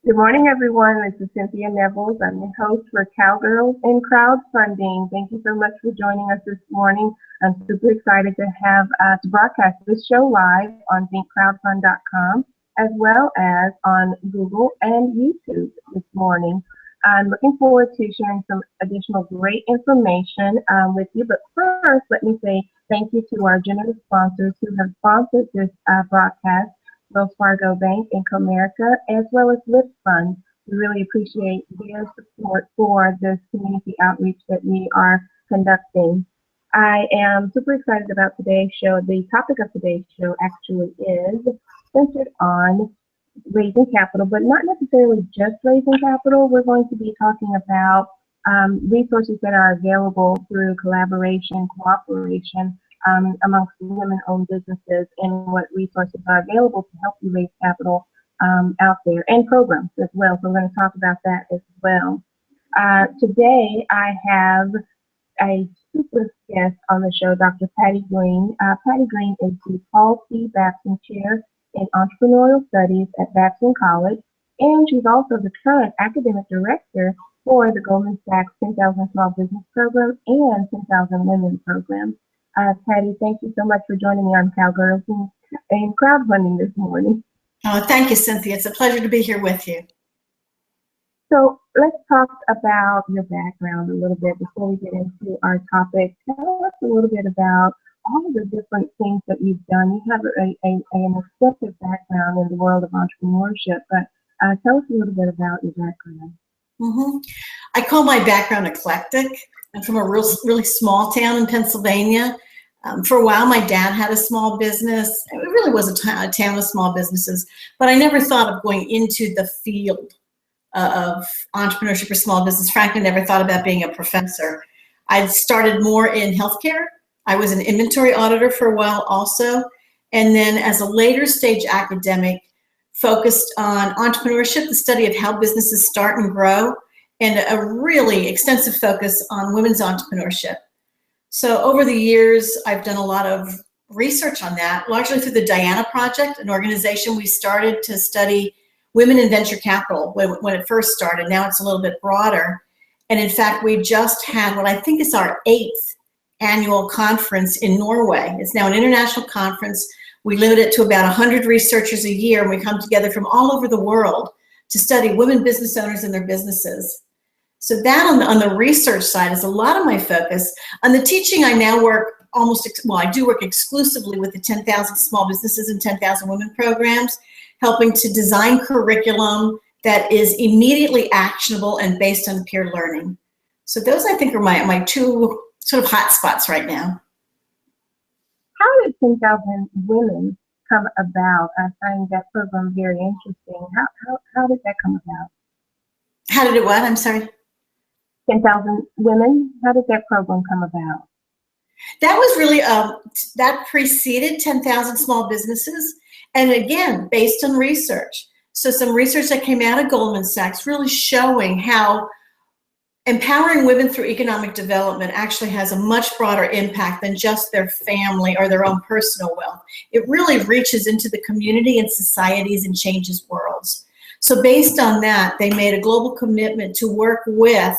Good morning, everyone. This is Cynthia Nevels. I'm the host for Cowgirls and Crowdfunding. Thank you so much for joining us this morning. I'm super excited to have to broadcast this show live on thinkcrowdfund.com as well as on Google and YouTube this morning. I'm looking forward to sharing some additional great information with you. But first, let me say thank you to our generous sponsors who have sponsored this broadcast. Wells Fargo Bank and Comerica, as well as Lyft Fund. We really appreciate their support for this community outreach that we are conducting. I am super excited about today's show. The topic of today's show actually is centered on raising capital, but not necessarily just raising capital. We're going to be talking about resources that are available through collaboration, cooperation, amongst women-owned businesses, and what resources are available to help you raise capital out there, and programs as well. So we're going to talk about that as well. Today, I have a super guest on the show, Dr. Patty Greene. Patty Greene is the Paul T. Babson Chair in Entrepreneurial Studies at Babson College, and she's also the current academic director for the Goldman Sachs 10,000 Small Business Program and 10,000 Women Program. Patty, thank you so much for joining me on Cowgirls and Crowdfunding this morning. Oh, thank you, Cynthia. It's a pleasure to be here with you. So let's talk about your background a little bit before we get into our topic. Tell us a little bit about all of the different things that you've done. You have an extensive background in the world of entrepreneurship, but tell us a little bit about your background. I call my background eclectic. I'm from a really small town in Pennsylvania. For a while, my dad had a small business. It really was a town of small businesses, but I never thought of going into the field of entrepreneurship or small business. Frankly, never thought about being a professor. I started more in healthcare. I was an inventory auditor for a while also. And then as a later stage academic, focused on entrepreneurship, the study of how businesses start and grow, and a really extensive focus on women's entrepreneurship. So over the years, I've done a lot of research on that, largely through the Diana Project, an organization we started to study women in venture capital when it first started. Now it's a little bit broader. And in fact, we just had what I think is our 8th annual conference in Norway. It's now an international conference. We limit it to about 100 researchers a year, and we come together from all over the world to study women business owners and their businesses. So that on the research side is a lot of my focus. On the teaching, I now work I do work exclusively with the 10,000 Small Businesses and 10,000 Women programs, helping to design curriculum that is immediately actionable and based on peer learning. So those, I think, are my two sort of hot spots right now. How did 10,000 Women come about? I find that program very interesting. How did that come about? How did it what? I'm sorry. 10,000 Women. How did that program come about? That was really, that preceded 10,000 Small Businesses. And again, based on research. So some research that came out of Goldman Sachs really showing how empowering women through economic development actually has a much broader impact than just their family or their own personal wealth. It really reaches into the community and societies and changes worlds. So based on that, they made a global commitment to work with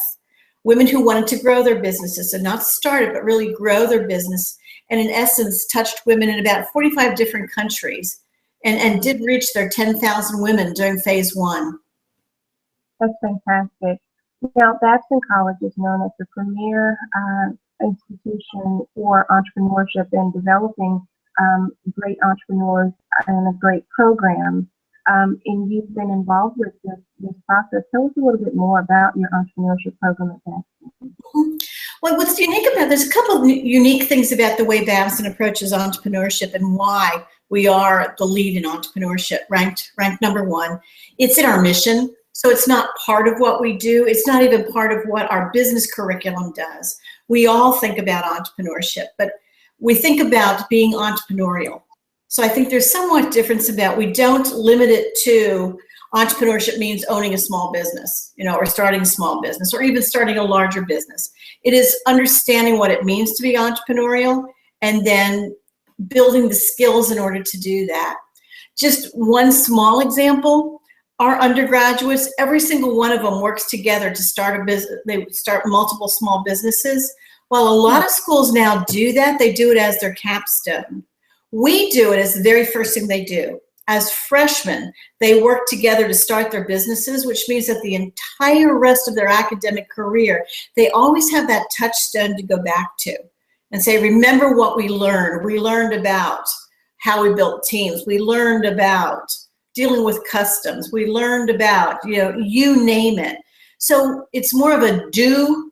women who wanted to grow their businesses, so not start it, but really grow their business, and in essence touched women in about 45 different countries, and did reach their 10,000 women during phase 1. That's fantastic. Now, Babson College is known as the premier institution for entrepreneurship and developing great entrepreneurs and a great program. And you've been involved with this process. Tell us a little bit more about your entrepreneurship program at Babson. Well, what's unique about, there's a couple of unique things about the way Babson approaches entrepreneurship and why we are the lead in entrepreneurship, ranked number 1. It's in our mission. So it's not part of what we do. It's not even part of what our business curriculum does. We all think about entrepreneurship, but we think about being entrepreneurial. So I think there's somewhat difference about, we don't limit it to entrepreneurship means owning a small business, or starting a small business, or even starting a larger business. It is understanding what it means to be entrepreneurial and then building the skills in order to do that. Just one small example, Our undergraduates, every single one of them works together to start a business. They start multiple small businesses. While a lot of schools now do that, they do it as their capstone. We do it as the very first thing they do. As freshmen, they work together to start their businesses, which means that the entire rest of their academic career, they always have that touchstone to go back to and say, remember what we learned. We learned about how we built teams. We learned about dealing with customs. We learned about, you name it. So it's more of a do,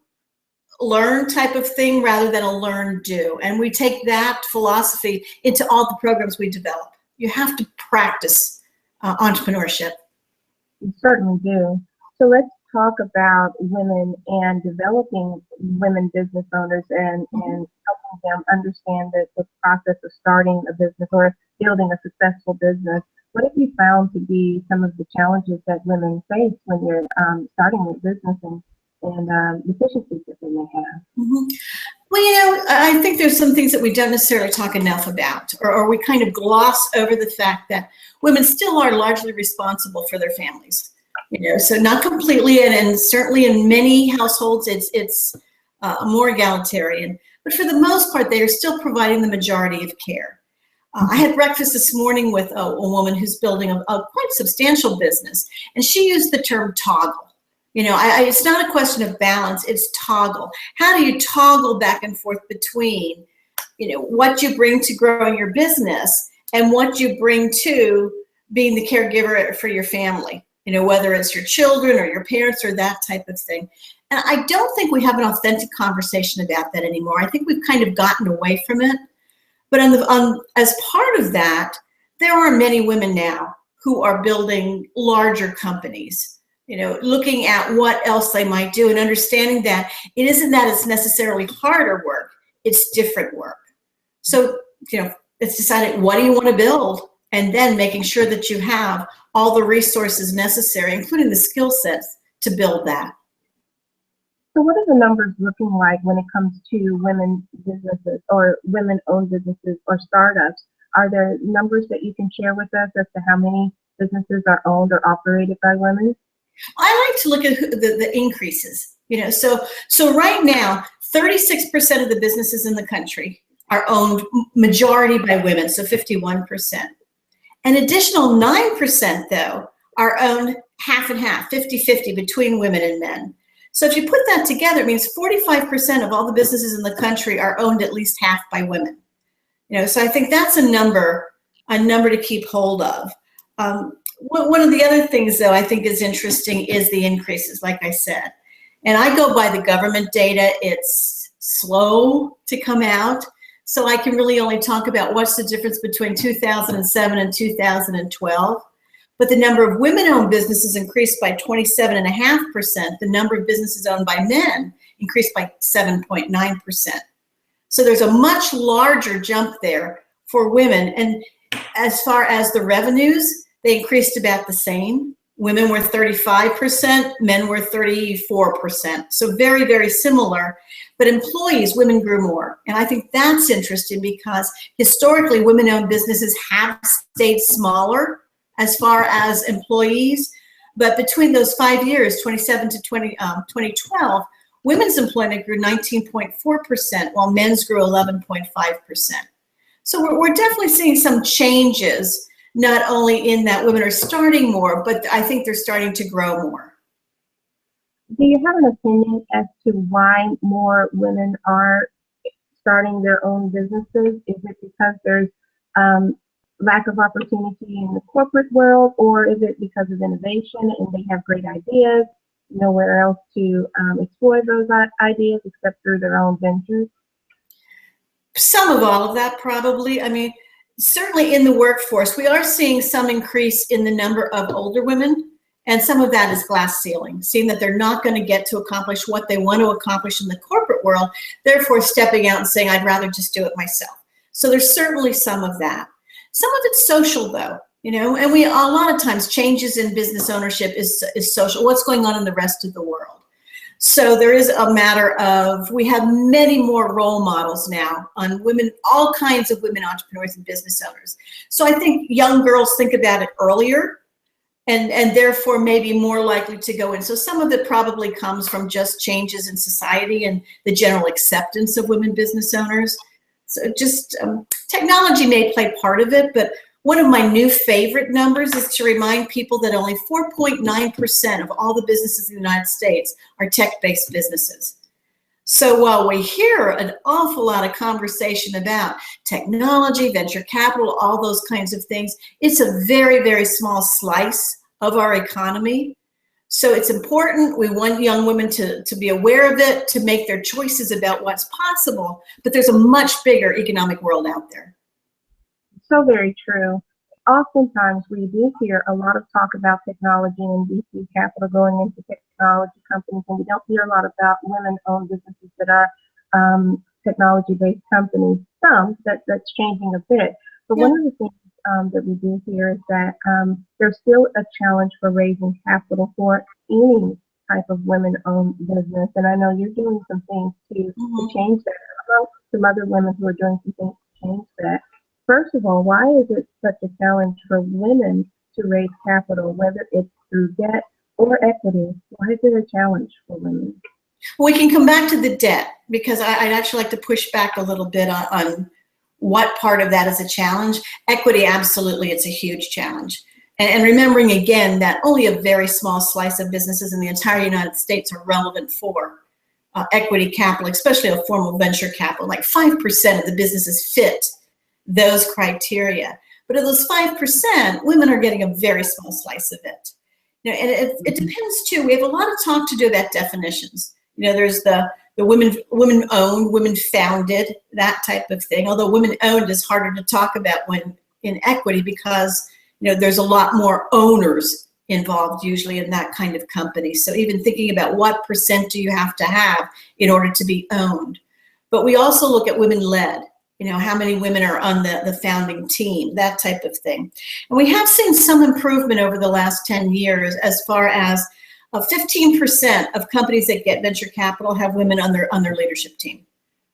learn type of thing rather than a learn, do. And we take that philosophy into all the programs we develop. You have to practice entrepreneurship. You certainly do. So let's talk about women and developing women business owners and helping them understand the process of starting a business or building a successful business. What have you found to be some of the challenges that women face when you're starting a business and deficiencies that they may have? Mm-hmm. Well, I think there's some things that we don't necessarily talk enough about, or we kind of gloss over the fact that women still are largely responsible for their families. So not completely, and certainly in many households, it's more egalitarian. But for the most part, they are still providing the majority of care. I had breakfast this morning with a woman who's building a quite substantial business, and she used the term toggle. It's not a question of balance, it's toggle. How do you toggle back and forth between, what you bring to growing your business and what you bring to being the caregiver for your family, whether it's your children or your parents or that type of thing. And I don't think we have an authentic conversation about that anymore. I think we've kind of gotten away from it. But as part of that, there are many women now who are building larger companies, looking at what else they might do and understanding that it isn't that it's necessarily harder work, it's different work. So, it's deciding what do you want to build and then making sure that you have all the resources necessary, including the skill sets to build that. So what are the numbers looking like when it comes to women businesses or women-owned businesses or startups? Are there numbers that you can share with us as to how many businesses are owned or operated by women? I like to look at the increases. So right now, 36% of the businesses in the country are owned majority by women, so 51%. An additional 9%, though, are owned half and half, 50-50 between women and men. So if you put that together, it means 45% of all the businesses in the country are owned at least half by women. So I think that's a number to keep hold of. One of the other things, though, I think is interesting is the increases, like I said. And I go by the government data. It's slow to come out. So I can really only talk about what's the difference between 2007 and 2012. But the number of women-owned businesses increased by 27.5%. The number of businesses owned by men increased by 7.9%. So there's a much larger jump there for women. And as far as the revenues, they increased about the same. Women were 35%, men were 34%. So very, very similar. But employees, women grew more. And I think that's interesting because historically, women-owned businesses have stayed smaller as far as employees. But between those 5 years, 2007 to 2012, women's employment grew 19.4%, while men's grew 11.5%. So we're definitely seeing some changes, not only in that women are starting more, but I think they're starting to grow more. Do you have an opinion as to why more women are starting their own businesses? Is it because there's lack of opportunity in the corporate world, or is it because of innovation and they have great ideas, nowhere else to explore those ideas except through their own ventures? Some of all of that, probably. I mean, certainly in the workforce, we are seeing some increase in the number of older women, and some of that is glass ceiling, seeing that they're not going to get to accomplish what they want to accomplish in the corporate world, therefore stepping out and saying, I'd rather just do it myself. So there's certainly some of that. Some of it's social, though, and a lot of times changes in business ownership is social. What's going on in the rest of the world? So there is a matter of, we have many more role models now on women, all kinds of women entrepreneurs and business owners. So I think young girls think about it earlier. and therefore maybe more likely to go in. So some of it probably comes from just changes in society and the general acceptance of women business owners. So just technology may play part of it, but one of my new favorite numbers is to remind people that only 4.9% of all the businesses in the United States are tech-based businesses. So while we hear an awful lot of conversation about technology, venture capital, all those kinds of things, it's a very, very small slice of our economy. So it's important. We want young women to be aware of it, to make their choices about what's possible, but there's a much bigger economic world out there. So very true. Oftentimes we do hear a lot of talk about technology and VC capital going into technology companies, and we don't hear a lot about women-owned businesses that are technology-based companies. Some that's changing a bit, but Yeah. one of the things that we do hear is that there's still a challenge for raising capital for any type of women-owned business, and I know you're doing some things to change that. Among some other women who are doing some things to change that. First of all, why is it such a challenge for women to raise capital, whether it's through debt or equity? Why is it a challenge for women? We can come back to the debt, because I'd actually like to push back a little bit on what part of that is a challenge. Equity, absolutely, it's a huge challenge. And remembering again that only a very small slice of businesses in the entire United States are relevant for equity capital, especially a formal venture capital. Like 5% of the businesses fit those criteria. But of those 5%, women are getting a very small slice of it. You know, and it depends too. We have a lot of talk to do about definitions. You know, there's the women-owned, women-founded, that type of thing. Although women-owned is harder to talk about when in equity, because there's a lot more owners involved usually in that kind of company. So even thinking about what percent do you have to have in order to be owned. But we also look at women-led. How many women are on the founding team, that type of thing. And we have seen some improvement over the last 10 years as far as 15% of companies that get venture capital have women on their leadership team.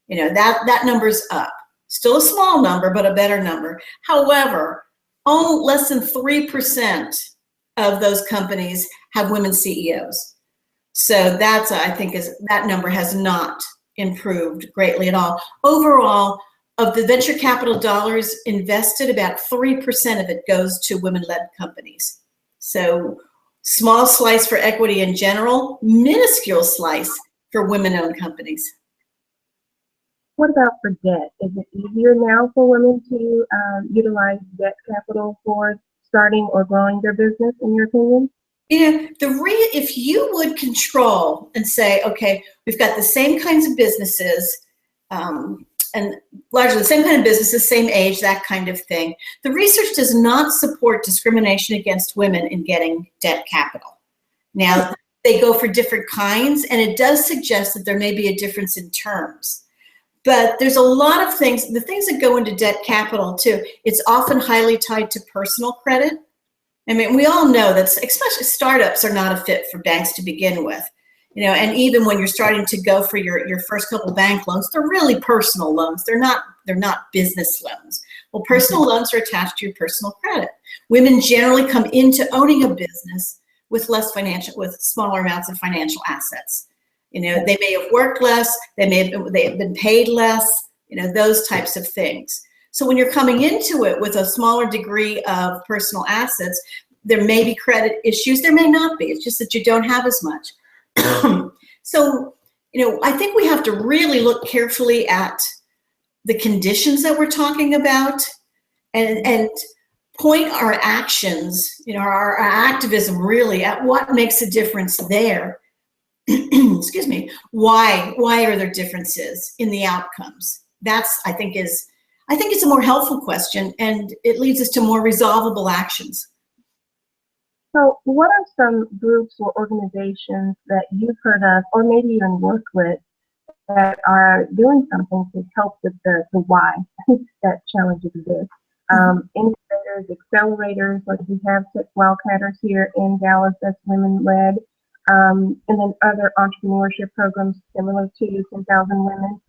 That number's up. Still a small number, but a better number. However, only less than 3% of those companies have women CEOs. So that's, I think, that number has not improved greatly at all. Overall, of the venture capital dollars invested, about 3% of it goes to women-led companies. So small slice for equity in general, minuscule slice for women-owned companies. What about for debt? Is it easier now for women to utilize debt capital for starting or growing their business, in your opinion? If you would control and say, okay, we've got the same kinds of businesses, and largely the same kind of businesses, same age, that kind of thing. The research does not support discrimination against women in getting debt capital. Now, they go for different kinds, and it does suggest that there may be a difference in terms. But there's a lot of things, the things that go into debt capital too, it's often highly tied to personal credit. I mean, we all know that especially startups are not a fit for banks to begin with. And even when you're starting to go for your first couple bank loans, they're really personal loans. They're not business loans. Well, personal loans are attached to your personal credit. Women generally come into owning a business with smaller amounts of financial assets. They may have worked less, they have been paid less, those types of things. So when you're coming into it with a smaller degree of personal assets, there may be credit issues, there may not be. It's just that you don't have as much. So, I think we have to really look carefully at the conditions that we're talking about and point our actions, our activism really at what makes a difference there. Excuse me. Why are there differences in the outcomes? That's, I think it's a more helpful question, and it leads us to more resolvable actions. So what are some groups or organizations that you've heard of, or maybe even worked with, that are doing something to help with the why that challenge exists? Incubators, accelerators, like we have Tech Wildcatters here in Dallas, that's women-led, and then other entrepreneurship programs similar to 10,000 Women.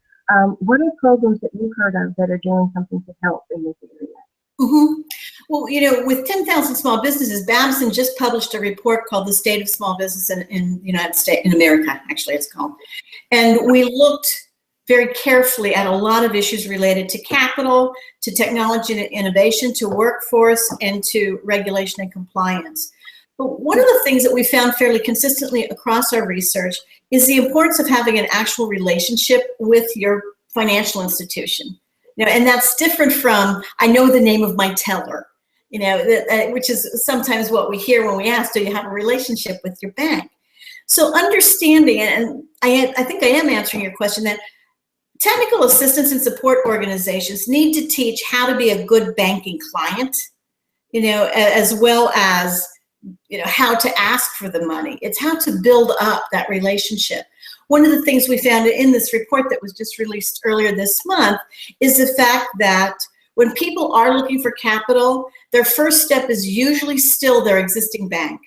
What are programs that you've heard of that are doing something to help in this area? Mm-hmm. Well, with 10,000 small businesses, Babson just published a report called The State of Small Business in the United States, in America, actually it's called. And we looked very carefully at a lot of issues related to capital, to technology and innovation, to workforce, and to regulation and compliance. But one of the things that we found fairly consistently across our research is the importance of having an actual relationship with your financial institution. And that's different from, I know the name of my teller, which is sometimes what we hear when we ask, do you have a relationship with your bank? So understanding, and I think I am answering your question, that technical assistance and support organizations need to teach how to be a good banking client, as well as, how to ask for the money. It's how to build up that relationship. One of the things we found in this report that was just released earlier this month is the fact that when people are looking for capital, their first step is usually still their existing bank.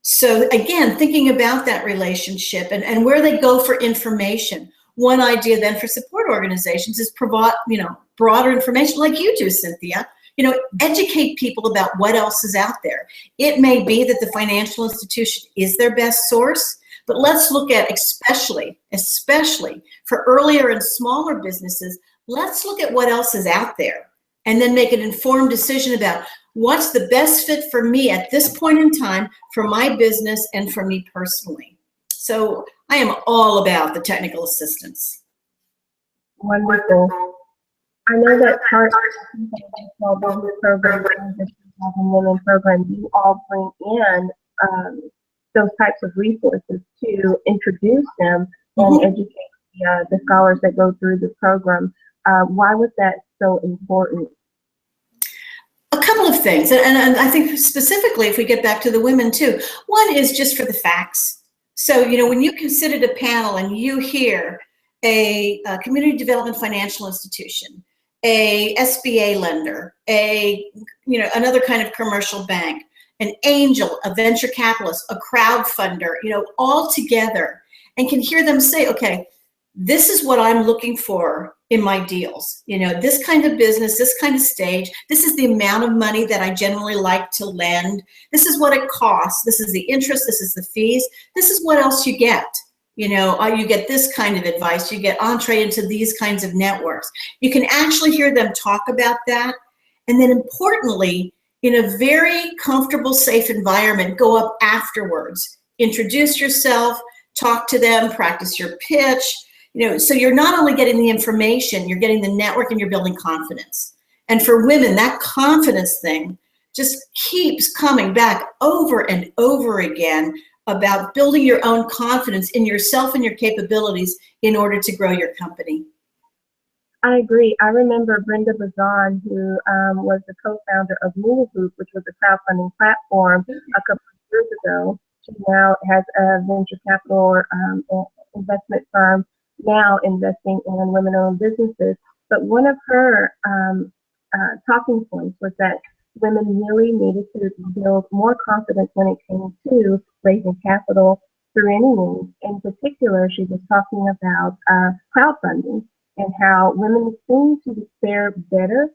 So again, thinking about that relationship and where they go for information. One idea then for support organizations is provide, broader information like you do, Cynthia. Educate people about what else is out there. It may be that the financial institution is their best source, but let's look at, especially for earlier and smaller businesses, let's look at what else is out there and then make an informed decision about what's the best fit for me at this point in time for my business and for me personally. So I am all about the technical assistance. Wonderful. I know that part of the small business program and the 2000 Women program, you all bring in those types of resources to introduce them and educate the scholars that go through the program. Why was that so important? A couple of things, and I think specifically if we get back to the women too. One is just for the facts. So, when you considered a panel and you hear a community development financial institution, a SBA lender, another kind of commercial bank, an angel, a venture capitalist, a crowdfunder, all together, and can hear them say, okay, this is what I'm looking for in my deals. This kind of business, this kind of stage, this is the amount of money that I generally like to lend. This is what it costs. This is the interest. This is the fees. This is what else you get. You get this kind of advice. You get entree into these kinds of networks. You can actually hear them talk about that. And then importantly, in a very comfortable, safe environment, go up afterwards. Introduce yourself, talk to them, practice your pitch. So you're not only getting the information, you're getting the network and you're building confidence. And for women, that confidence thing just keeps coming back over and over again about building your own confidence in yourself and your capabilities in order to grow your company. I agree. I remember Brenda Bazan, who was the co-founder of Mula Group, which was a crowdfunding platform a couple of years ago. She now has a venture capital investment firm now investing in women-owned businesses. But one of her talking points was that women really needed to build more confidence when it came to raising capital through any means. In particular, she was talking about crowdfunding and how women seem to fare better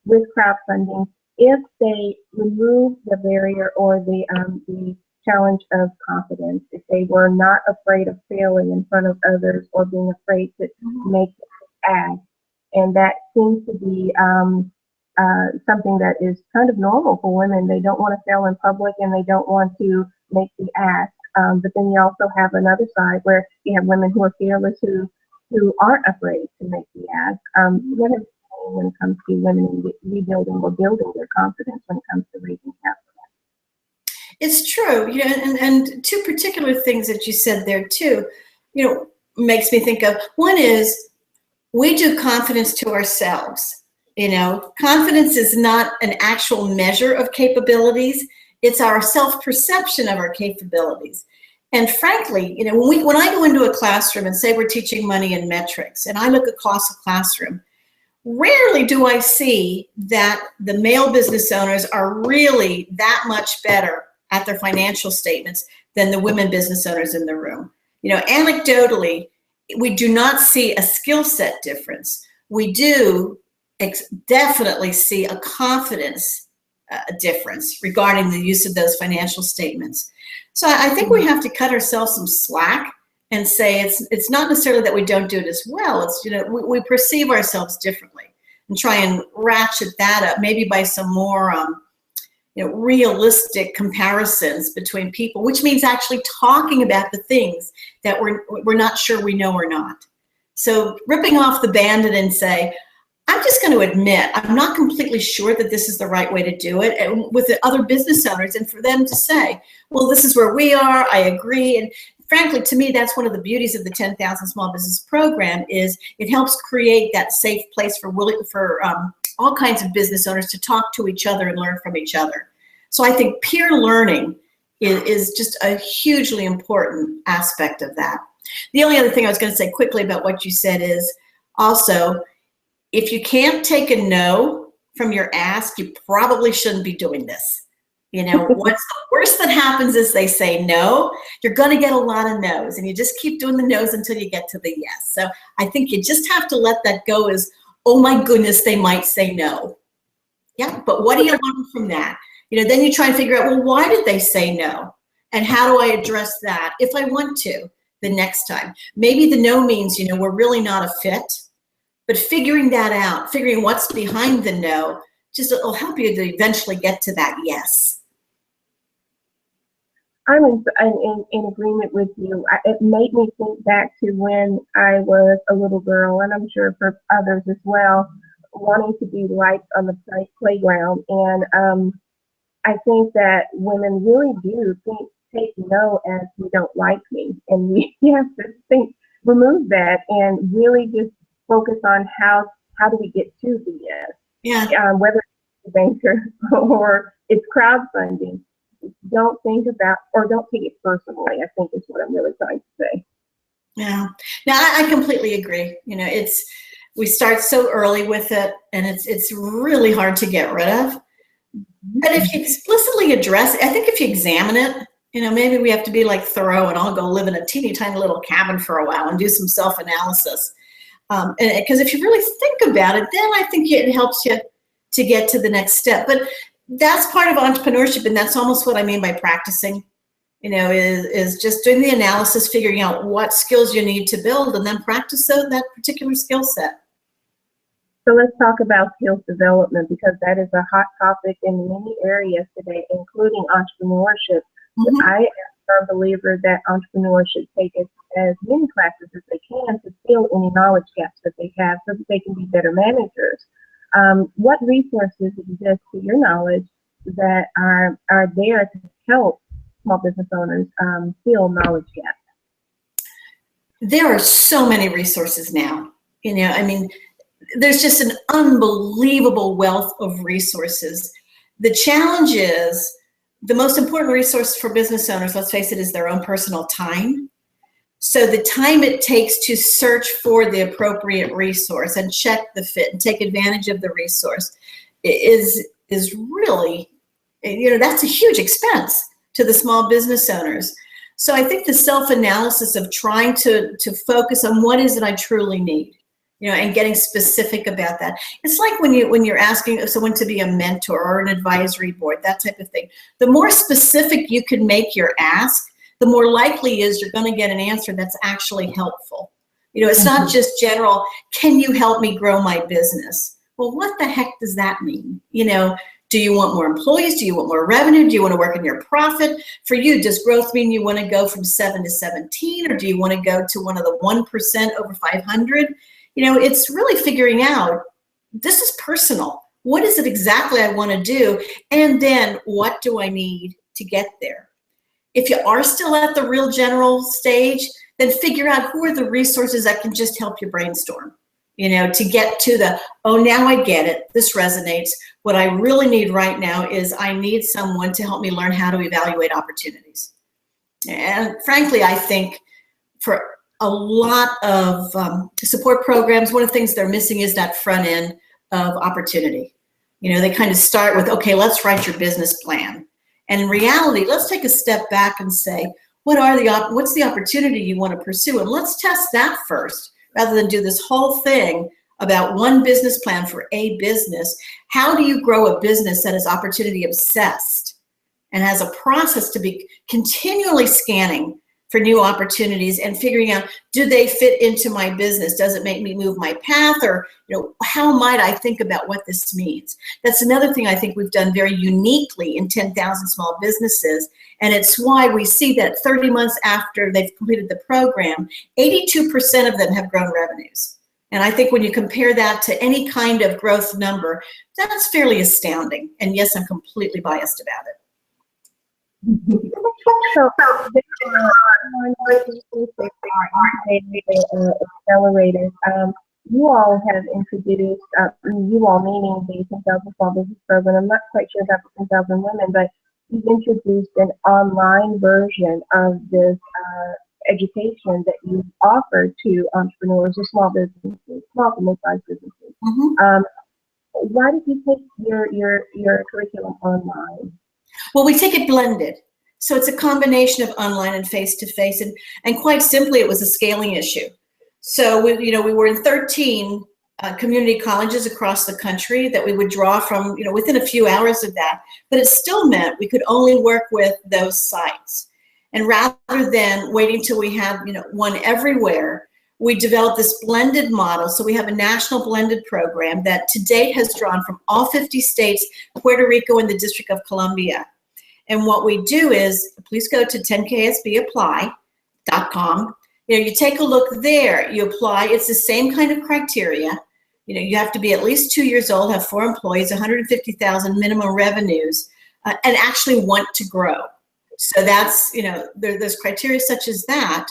with crowdfunding if they remove the barrier or the challenge of confidence, if they were not afraid of failing in front of others or being afraid to make ask. And that seems to be something that is kind of normal for women. They don't want to fail in public and they don't want to make the ask. But then you also have another side where you have women who are fearless who aren't afraid to make the ask. What have you seen when it comes to women rebuilding or building their confidence when it comes to raising capital? It's true, and two particular things that you said there too, makes me think of. One is we do confidence to ourselves. Confidence is not an actual measure of capabilities. It's our self-perception of our capabilities. And frankly, when I go into a classroom and say we're teaching money and metrics, and I look across a classroom, rarely do I see that the male business owners are really that much better at their financial statements than the women business owners in the room. Anecdotally, we do not see a skill set difference. We do definitely see a confidence difference regarding the use of those financial statements. So I think we have to cut ourselves some slack and say it's not necessarily that we don't do it as well. It's, we perceive ourselves differently, and try and ratchet that up, maybe by some more realistic comparisons between people, which means actually talking about the things that we're not sure we know or not. So ripping off the Band-Aid and say, I'm just going to admit I'm not completely sure that this is the right way to do it, and with the other business owners, and for them to say, well, this is where we are, I agree. And frankly, to me, that's one of the beauties of the 10,000 Small Business Program, is it helps create that safe place for all kinds of business owners to talk to each other and learn from each other. So I think peer learning is just a hugely important aspect of that. The only other thing I was going to say quickly about what you said is also, if you can't take a no from your ask, you probably shouldn't be doing this. What's the worst that happens is they say no. You're going to get a lot of no's, and you just keep doing the no's until you get to the yes. So I think you just have to let that go as, oh my goodness, they might say no. Yeah, but what do you learn from that? Then you try and figure out, well, why did they say no? And how do I address that if I want to the next time? Maybe the no means, we're really not a fit. But figuring that out, figuring what's behind the no, just it'll help you to eventually get to that yes. I'm in agreement with you. It made me think back to when I was a little girl, and I'm sure for others as well, wanting to be liked on the playground. And I think that women really do take no as you don't like me, and we have to remove that and really just focus on how do we get to the yes. Yeah. Whether it's a banker or it's crowdfunding, don't think about, or don't take it personally, I think is what I'm really trying to say. Yeah. Now I completely agree. We start so early with it, and it's really hard to get rid of. But if you explicitly address it, I think if you examine it, maybe we have to be like Thoreau and I'll go live in a teeny tiny little cabin for a while and do some self-analysis. Because if you really think about it, then I think it helps you to get to the next step. But that's part of entrepreneurship, and that's almost what I mean by practicing, is just doing the analysis, figuring out what skills you need to build, and then practice that particular skill set. So let's talk about skills development, because that is a hot topic in many areas today, including entrepreneurship. Mm-hmm. I am a firm believer that entrepreneurs should take as many classes as they can to fill any knowledge gaps that they have so that they can be better managers. What resources exist, to your knowledge, that are there to help small business owners fill knowledge gaps? There are so many resources now. There's just an unbelievable wealth of resources. The challenge is, the most important resource for business owners, let's face it, is their own personal time. So the time it takes to search for the appropriate resource and check the fit and take advantage of the resource is really, that's a huge expense to the small business owners. So I think the self-analysis of trying to focus on what is it I truly need, and getting specific about that. It's like when you're asking someone to be a mentor or an advisory board, that type of thing. The more specific you can make your ask, the more likely is you're going to get an answer that's actually helpful. It's not just general, can you help me grow my business? Well, what the heck does that mean? Do you want more employees? Do you want more revenue? Do you want to work on your profit? For you, does growth mean you want to go from 7 to 17, or do you want to go to one of the 1% over 500? It's really figuring out, this is personal. What is it exactly I want to do? And then what do I need to get there? If you are still at the real general stage, then figure out who are the resources that can just help you brainstorm, to get to the, oh, now I get it. This resonates. What I really need right now is I need someone to help me learn how to evaluate opportunities. And frankly, I think for a lot of support programs, one of the things they're missing is that front end of opportunity. They kind of start with, okay, let's write your business plan. And in reality, let's take a step back and say, what's the opportunity you want to pursue? And let's test that first, rather than do this whole thing about one business plan for a business. How do you grow a business that is opportunity obsessed and has a process to be continually scanning for new opportunities and figuring out, do they fit into my business? Does it make me move my path? Or, how might I think about what this means? That's another thing I think we've done very uniquely in 10,000 Small Businesses. And it's why we see that 30 months after they've completed the program, 82% of them have grown revenues. And I think when you compare that to any kind of growth number, that's fairly astounding. And yes, I'm completely biased about it. So there are accelerators. You all have introduced, you all meaning the 10,000 Small Business Program. I'm not quite sure about the 10,000 women, but you've introduced an online version of this education that you offer to entrepreneurs or small businesses, small to mid-sized businesses. Mm-hmm. Why did you take your curriculum online? Well, we take it blended. So it's a combination of online and face-to-face. And quite simply, it was a scaling issue. So we were in 13 community colleges across the country that we would draw from, within a few hours of that. But it still meant we could only work with those sites. And rather than waiting till we had, one everywhere, we developed this blended model. So we have a national blended program that to date has drawn from all 50 states, Puerto Rico, and the District of Columbia. And what we do is, please go to 10ksbapply.com. You take a look there, you apply, it's the same kind of criteria. You have to be at least 2 years old, have 4 employees, 150,000 minimum revenues, and actually want to grow. So that's, there's criteria such as that,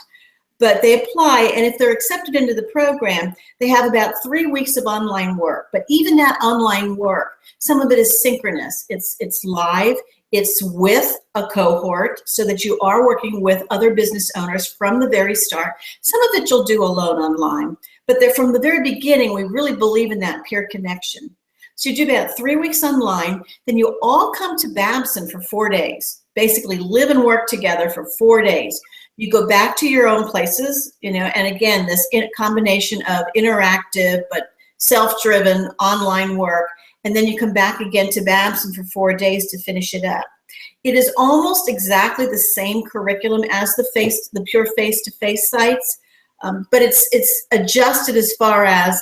but they apply, and if they're accepted into the program, they have about 3 weeks of online work. But even that online work, some of it is synchronous. It's live, it's with a cohort so that you are working with other business owners from the very start. Some of it you'll do alone online, but they're from the very beginning, we really believe in that peer connection. So you do about 3 weeks online, then you all come to Babson for 4 days, basically live and work together for 4 days. You go back to your own places, and again, this combination of interactive but self-driven online work, and then you come back again to Babson for 4 days to finish it up. It is almost exactly the same curriculum as the pure face-to-face sites, but it's adjusted as far as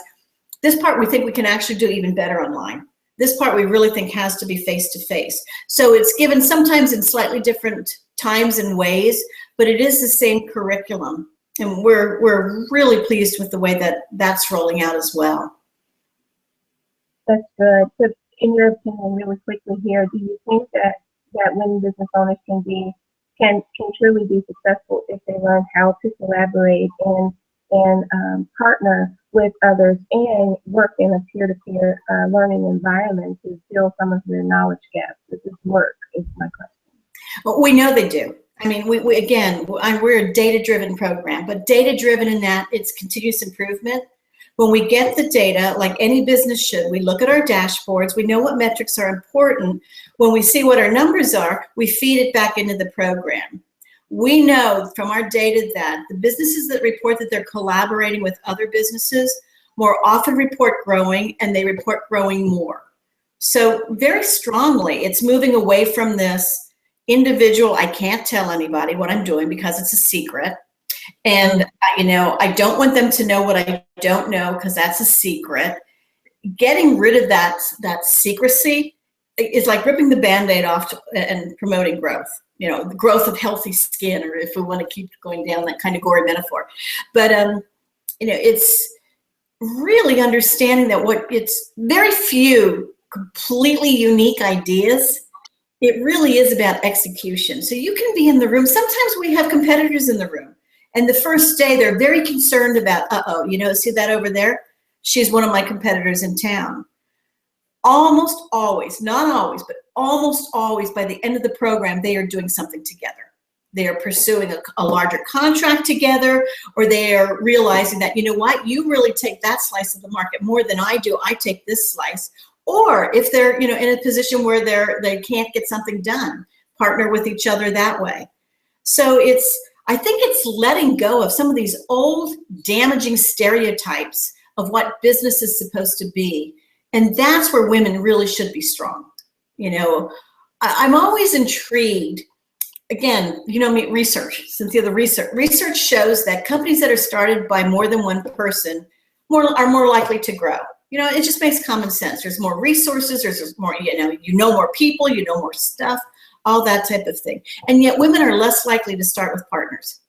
this part we think we can actually do even better online. This part we really think has to be face-to-face. So it's given sometimes in slightly different times and ways, but it is the same curriculum. And we're really pleased with the way that that's rolling out as well. That's good. So in your opinion, really quickly here, do you think that women business owners can truly be successful if they learn how to collaborate and partner with others and work in a peer-to-peer learning environment to fill some of their knowledge gaps? Does this work, is my question. Well, we know they do. I mean, we're a data-driven program, but data-driven in that it's continuous improvement. When we get the data, like any business should, we look at our dashboards, we know what metrics are important. When we see what our numbers are, we feed it back into the program. We know from our data that the businesses that report that they're collaborating with other businesses more often report growing, and they report growing more. So very strongly, it's moving away from this individual, I can't tell anybody what I'm doing because it's a secret. And, I don't want them to know what I don't know because that's a secret. Getting rid of that secrecy is like ripping the Band-Aid off and promoting growth. The growth of healthy skin, or if we want to keep going down that kind of gory metaphor. But, it's really understanding that it's very few completely unique ideas. It really is about execution. So you can be in the room. Sometimes we have competitors in the room. And the first day, they're very concerned about, see that over there? She's one of my competitors in town. Almost always, not always, but almost always by the end of the program, they are doing something together. They are pursuing a larger contract together, or they are realizing that, you really take that slice of the market more than I do. I take this slice. Or if they're, in a position where they can't get something done, partner with each other that way. So I think it's letting go of some of these old damaging stereotypes of what business is supposed to be. And that's where women really should be strong. You know, I'm always intrigued. Again, you know me, research, Cynthia, the research shows that companies that are started by more than one person are more likely to grow. You know, it just makes common sense. There's more resources, there's more, you know more people, you know more stuff, all that type of thing. And yet women are less likely to start with partners.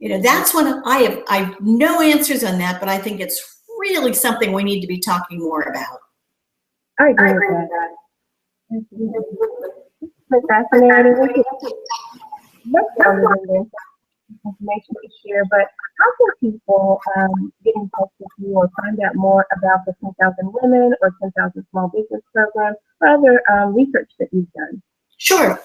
You know, that's when I have no answers on that, but I think it's really something we need to be talking more about. I agree with that. It's fascinating. Let's go information to share, but how can people get in touch with you or find out more about the 10,000 Women or 10,000 Small Business Program or other research that you've done? Sure.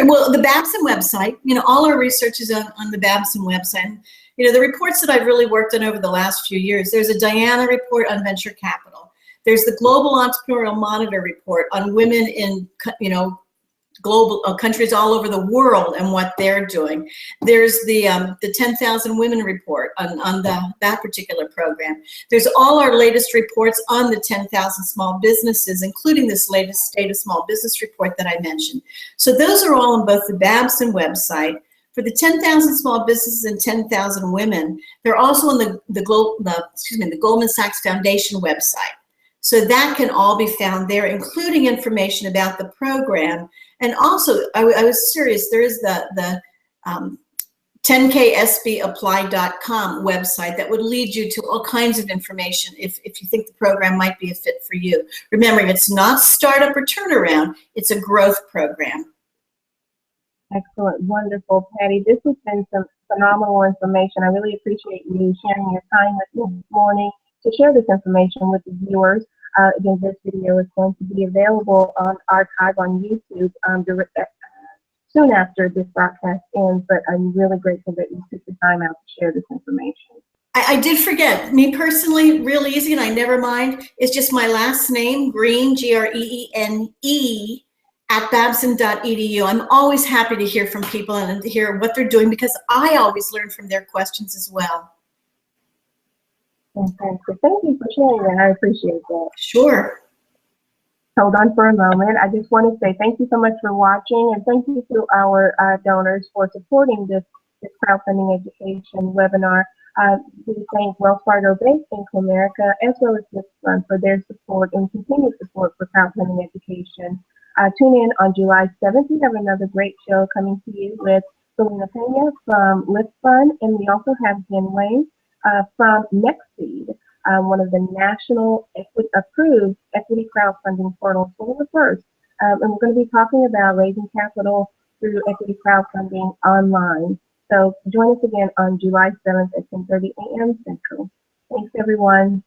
Well, the Babson website, you know, all our research is on the Babson website. You know, the reports that I've really worked on over the last few years, there's a Diana report on venture capital. There's the Global Entrepreneurial Monitor report on women in, you know, global countries all over the world and what they're doing. There's the 10,000 Women report on that particular program. There's all our latest reports on the 10,000 small businesses, including this latest State of Small Business report that I mentioned. So those are all on both the Babson website. For the 10,000 small businesses and 10,000 women, they're also on the Goldman Sachs Foundation website. So that can all be found there, including information about the program. And also, I was serious, there is the 10ksbapply.com website that would lead you to all kinds of information if you think the program might be a fit for you. Remembering, it's not startup or turnaround, it's a growth program. Excellent, wonderful, Patty. This has been some phenomenal information. I really appreciate you sharing your time with me this morning to share this information with the viewers. Again, this video is going to be available on archive on YouTube soon after this broadcast ends, but I'm really grateful that you took the time out to share this information. I did forget, me personally, real easy, and I never mind, it's just my last name, Greene, Greene, at babson.edu. I'm always happy to hear from people and to hear what they're doing, because I always learn from their questions as well. Fantastic. Thank you for sharing that. I appreciate that. Sure. Hold on for a moment. I just want to say thank you so much for watching, and thank you to our donors for supporting this crowdfunding education webinar. We thank Wells Fargo Bank of America as well as this fund for their support and continued support for crowdfunding education. Tune in on July 7th. We have another great show coming to you with Selena Pena from Lift Fund, and we also have Jen Wayne from NextSeed, one of the national approved equity crowdfunding portals for the first. And we're going to be talking about raising capital through equity crowdfunding online. So join us again on July 7th at 10:30 a.m. Central. Thanks, everyone.